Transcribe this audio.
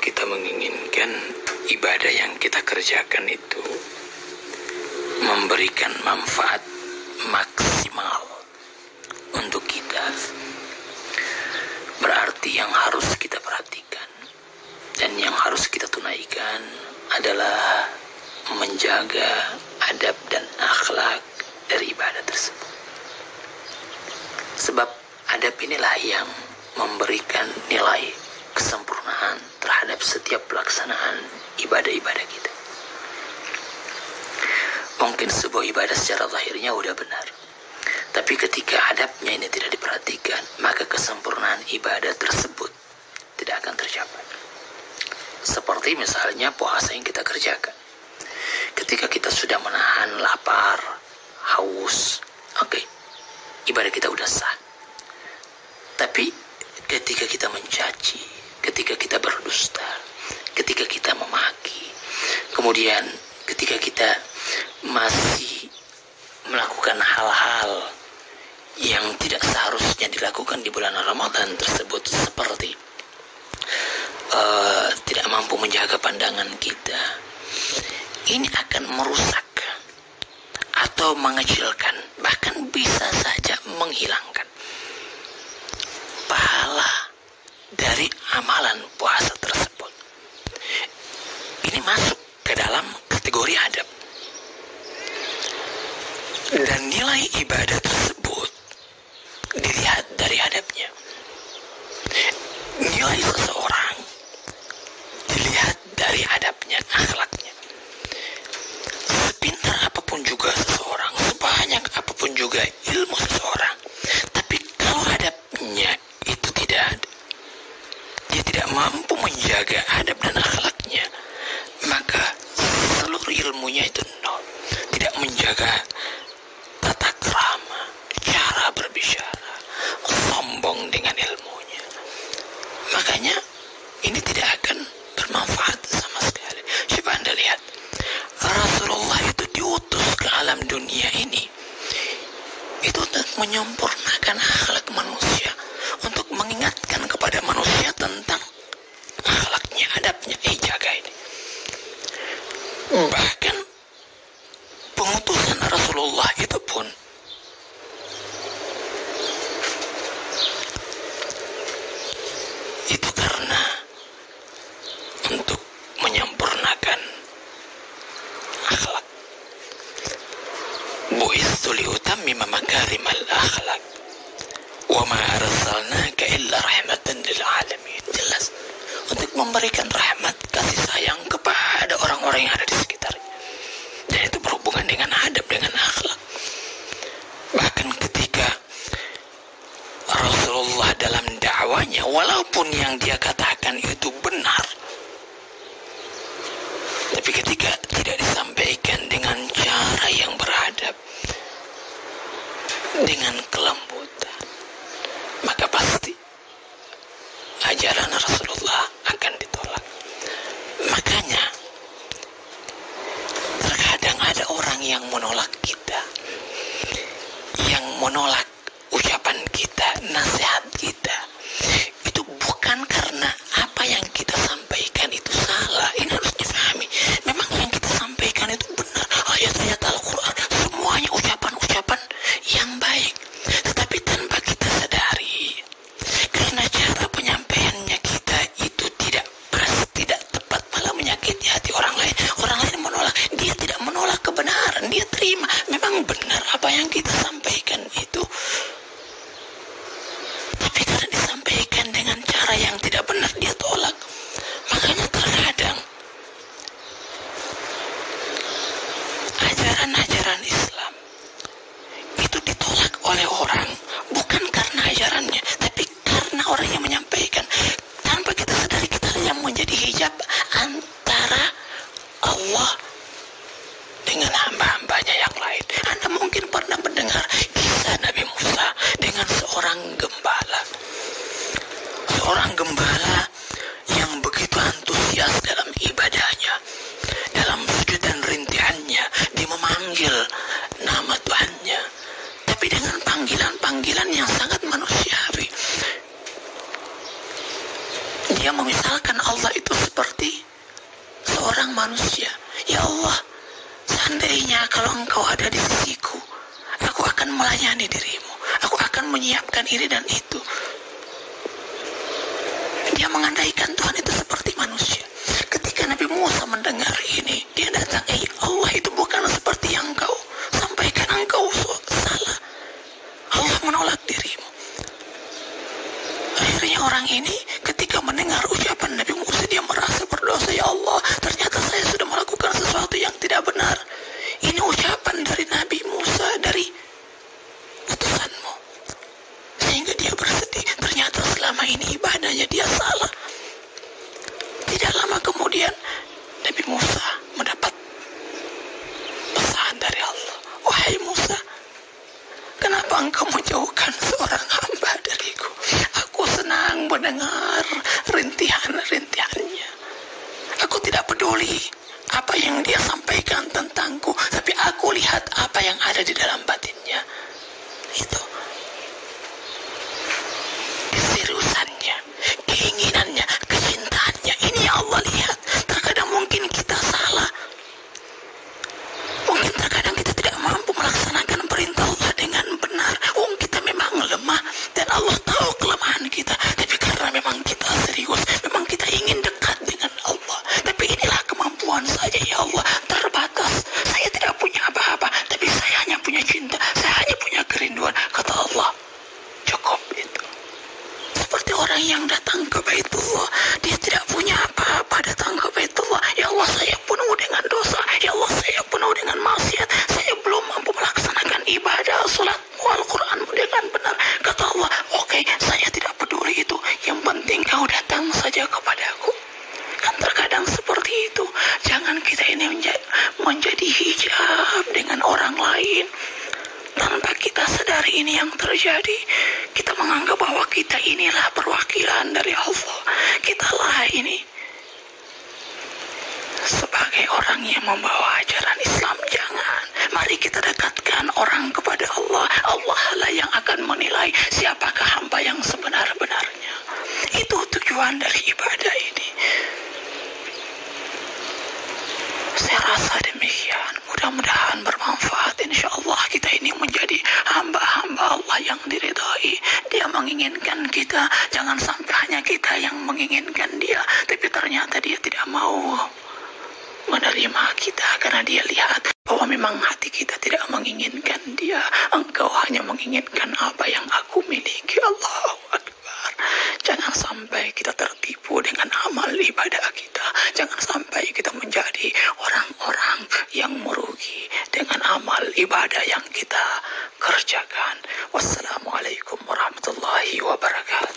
kita menginginkan ibadah yang kita kerjakan itu memberikan manfaat maksimal untuk kita, berarti yang harus kita perhatikan dan yang harus kita tunaikan adalah menjaga adab dan akhlak dari ibadah tersebut. Sebab adab inilah yang memberikan nilai kesempurnaan terhadap setiap pelaksanaan ibadah-ibadah kita. Mungkin sebuah ibadah secara zahirnya udah benar, tapi ketika adabnya ini tidak diperhatikan, maka kesempurnaan ibadah tersebut tidak akan tercapai. Seperti misalnya puasa yang kita kerjakan. Ketika kita sudah menahan lapar, haus, oke, ibadah kita udah sah. Tapi ketika kita mencaci, ketika kita berdusta, ketika kita memaki, kemudian ketika kita masih melakukan hal-hal yang tidak seharusnya dilakukan di bulan Ramadan tersebut, seperti tidak mampu menjaga pandangan kita, ini akan merusak atau mengecilkan, bahkan bisa saja menghilangkan pahala dari amalan puasa tersebut. Ini masuk ke dalam kategori adab. Dan nilai ibadah tersebut dilihat dari adabnya. Nilai seseorang dilihat dari adabnya, akhlaknya. Sepintar apapun juga seseorang, sebanyak apapun juga ilmu seseorang, tapi kalau adabnya itu tidak ada, dia tidak mampu menjaga adab dan akhlaknya, maka seluruh ilmunya itu nol. Tidak menjaga tata krama, cara berbicara, sombong dengan ilmunya, makanya ini tidak akan bermanfaat sama sekali. Coba Anda lihat, Rasulullah itu diutus ke alam dunia ini itu untuk menyempurnakan akhlak manusia, untuk mengingatkan kepada manusia tentang akhlaknya, adabnya. Jaga ini. Bahkan pengutusan Rasulullah itu pun itu karena untuk menyempurnakan akhlak. Bu'istu liutammima makarimal akhlak wa ma arsalnaka illa rahmatan lil alamin. Jelas, untuk memberikan rahmat, kasih sayang kepada orang-orang yang ada di sekitarnya. Dan itu berhubungan dengan adab, dengan akhlak. Bahkan ketika Rasulullah dalam dakwanya, walaupun yang dia katakan itu benar, tapi ketika tidak disampaikan dengan cara yang beradab, dengan kelembutan, maka pasti ajaran Rasulullah akan ditolak. Makanya terkadang ada orang yang menolak kita, yang menolak ucapan kita, nasihat kita, itu bukan karena apa yang kita sampaikan itu salah. Ini harus difahami. Memang yang kita sampaikan itu benar, ayat-ayat Al-Quran, semuanya ucapan-ucapan yang baik. Tetapi tanpa kita sadari, karena cara penyampaiannya kita itu tidak pas, tidak tepat, malah menyakiti hati orang lain. Orang lain menolak, dia tidak menolak kebenaran, dia terima. Memang benar apa yang kita sampaikan itu, tapi karena disampaikan dengan cara yang tidak benar, dia tolak. Makanya terkadang ajaran-ajaran Islam itu ditolak oleh orang, bukan karena ajarannya, tapi karena orang yang menyampaikan. Tanpa kita sadari, kita yang menjadi hijab antara Allah dengan hamba-hambanya yang lain. Anda mungkin pernah mendengar kisah Nabi Musa dengan seorang gembala. Seorang gembala yang begitu antusias dalam ibadahnya, dalam sujud dan rintihannya, dia memanggil nama Tuhannya, tapi dengan panggilan-panggilan yang sangat manusiawi. Dia memisal Misalkan Allah itu seperti seorang manusia. Ya Allah, seandainya kalau Engkau ada di sisiku, aku akan melayani dirimu. Aku akan menyiapkan ini dan itu. Dia mengandaikan Tuhan itu seperti manusia. Ketika Nabi Musa mendengar ini, dia datang, Allah itu bukan seperti yang Engkau sampaikan, Engkau salah. Allah menolak dirimu. Akhirnya orang ini ketika mendengar ucapan Nabi Musa, dia merasa berdosa. Ya Allah, ternyata saya sudah melakukan sesuatu yang tidak benar. Ini ucapan dari Nabi Musa, dari utusanmu. Sehingga dia bersedih. Ternyata selama ini ibadahnya dia salah. Tidak lama kemudian Nabi Musa mendapat pesan dari Allah. Wahai Musa, kenapa engkau menjauhkan seorang hamba dariku? Aku senang mendengar rintihan-rintihannya. Aku tidak peduli apa yang dia sampaikan tentangku, tapi aku lihat apa yang ada di dalam batinnya. Itu keseriusannya, keinginannya, kecintaannya. Ini yang Allah lihat. Terkadang mungkin kita salah. Mungkin terkadang kita tidak mampu melaksanakan perintah Allah dengan benar. Kita memang lemah dan Allah tahu kelemahan kita. Tapi karena memang kita serius, memang kita ingin dekat dengan Allah. Tapi inilah kemampuan saya, ya Allah, terbatas. Saya tidak punya apa-apa, tapi saya hanya punya cinta, saya hanya punya kerinduan. Kata Allah, cukup itu. Seperti orang yang datang ke Baitullah, dia tidak punya apa-apa, datang ke Baitullah. Ya Allah, saya penuh dengan dosa. Ya Allah, saya penuh dengan maksiat. Saya belum mampu melaksanakan ibadah, salatmu, Al-Quranmu dengan benar. Kata Allah, oke, saya tidak peduli itu. Yang penting kau datang saja kepadaku. Kan terkadang seperti itu. Jangan kita ini menjadi hijab dengan orang lain. Tanpa kita sadari ini yang terjadi. Kita menganggap bahwa kita inilah perwakilan dari Allah. Kitalah ini sebagai orang yang membawa ajaran Islam. Jangan. Mari kita dekatkan orang kepada Allah. Allah lah yang akan menilai siapakah hamba yang sebenar-benarnya. Itu tujuan dari ibadah ini. Saya rasa demikian. Mudah-mudahan bermanfaat. Insya Allah kita ini menjadi hamba-hamba Allah yang diridhai. Dia menginginkan kita. Jangan sampai hanya kita yang menginginkan dia, tapi ternyata dia tidak mau menerima kita karena dia lihat bahwa memang hati kita tidak menginginkan dia. Engkau hanya menginginkan apa yang aku miliki. Allahu Akbar. Jangan sampai kita tertipu dengan amal ibadah kita. Jangan sampai kita menjadi orang-orang yang merugi dengan amal ibadah yang kita kerjakan. Wassalamualaikum warahmatullahi wabarakatuh.